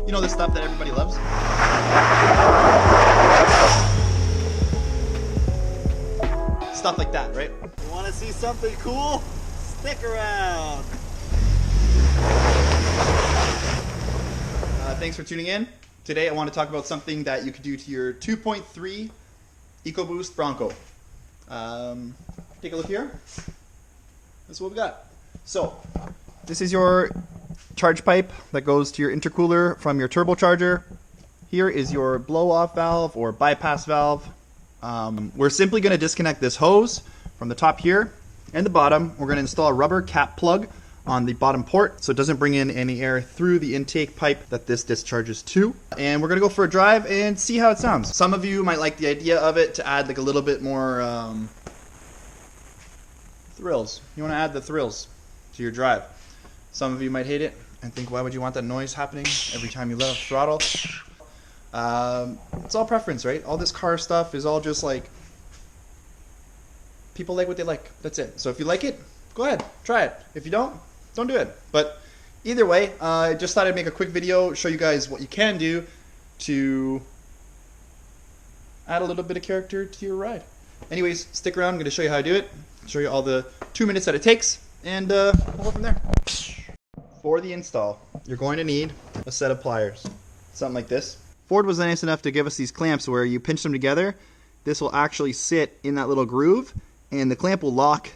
You know the stuff that everybody loves? Stuff like that, right? You want to see something cool? Stick around. Thanks for tuning in. Today I want to talk about something that you could do to your 2.3 EcoBoost Bronco. Take a look here. This is what we got. So, this is your charge pipe that goes to your intercooler from your turbocharger. Here is your blow-off valve or bypass valve. We're simply going to disconnect this hose from the top here and the bottom. We're going to install a rubber cap plug on the bottom port so it doesn't bring in any air through the intake pipe that this discharges to. And we're going to go for a drive and see how it sounds. Some of you might like the idea of it to add like a little bit more thrills. You want to add the thrills to your drive. Some of you might hate it and think, why would you want that noise happening every time you let off throttle? It's all preference, right? All this car stuff is all just like, people like what they like. That's it. So if you like it, go ahead, try it. If you don't do it. But either way, I just thought I'd make a quick video, show you guys what you can do to add a little bit of character to your ride. Anyways, stick around. I'm going to show you how I do it, show you all the 2 minutes that it takes, and we'll go from there. For the install, you're going to need a set of pliers, something like this. Ford was nice enough to give us these clamps where you pinch them together. This will actually sit in that little groove, and the clamp will lock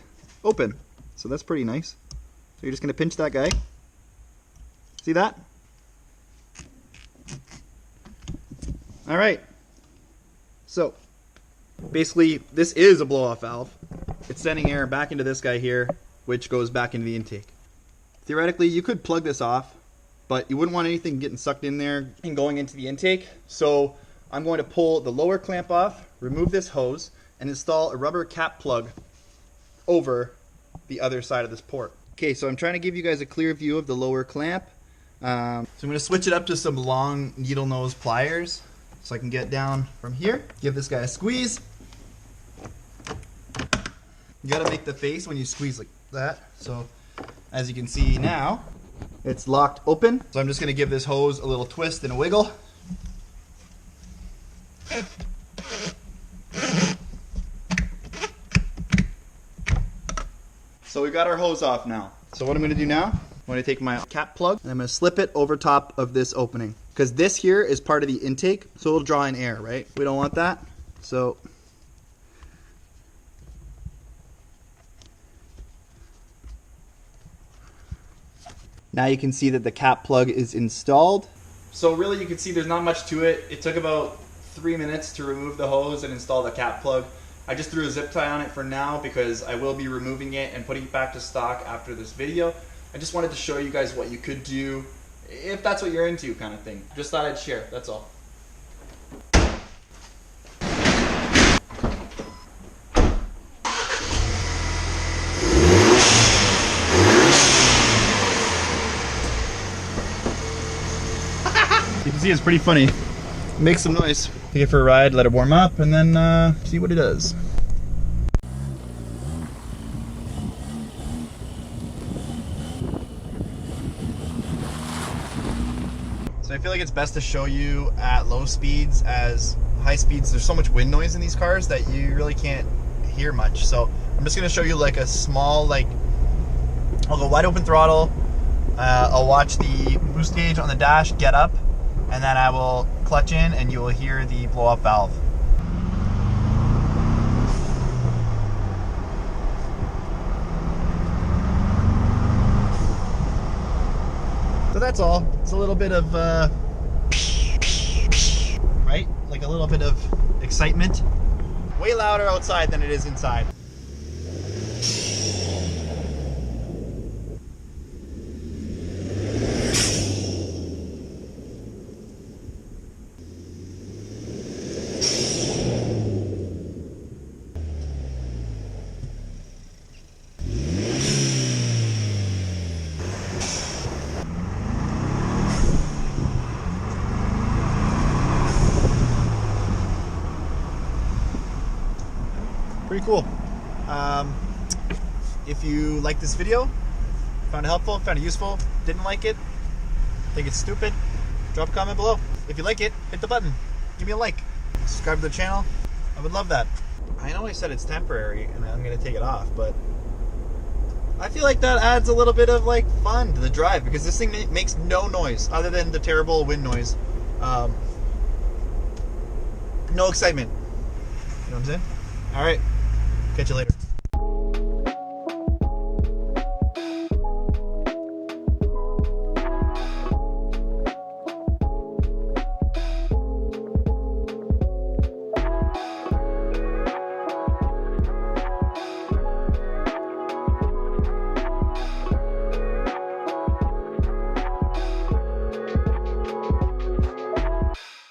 open. So that's pretty nice. So you're just going to pinch that guy. See that? All right. So basically, this is a blow-off valve. It's sending air back into this guy here, which goes back into the intake. Theoretically, you could plug this off, but you wouldn't want anything getting sucked in there and going into the intake. So I'm going to pull the lower clamp off, remove this hose, and install a rubber cap plug over the other side of this port. Okay, so I'm trying to give you guys a clear view of the lower clamp. So I'm going to switch it up to some long needle nose pliers so I can get down from here. Give this guy a squeeze. You got to make the face when you squeeze like that. So as you can see now, it's locked open. So I'm just going to give this hose a little twist and a wiggle. So we got our hose off now. So what I'm going to do now, I'm going to take my cap plug and I'm going to slip it over top of this opening. Because this here is part of the intake, so it'll draw in air, right? We don't want that. So now you can see that the cap plug is installed. So really you can see there's not much to it. It took about 3 minutes to remove the hose and install the cap plug. I just threw a zip tie on it for now because I will be removing it and putting it back to stock after this video. I just wanted to show you guys what you could do if that's what you're into, kind of thing. Just thought I'd share, that's all. You can see it's pretty funny. Make some noise. Take it for a ride, let it warm up, and then see what it does. So I feel like it's best to show you at low speeds, as high speeds there's so much wind noise in these cars that you really can't hear much. So I'm just going to show you like a small, like, I'll go wide open throttle, I'll watch the boost gauge on the dash get up, and then I will clutch in and you will hear the blow-off valve. So that's all. It's a little bit of, right? Like a little bit of excitement. Way louder outside than it is inside. Pretty cool. If you like this video, Found it helpful, found it useful, didn't like it, think it's stupid, drop a comment below. If you like it, hit the button, give me a like, subscribe to the channel, I would love that. I know I said it's temporary and I'm going to take it off, but I feel like that adds a little bit of like fun to the drive because this thing makes no noise other than the terrible wind noise. No excitement. You know what I'm saying? Alright, catch you later.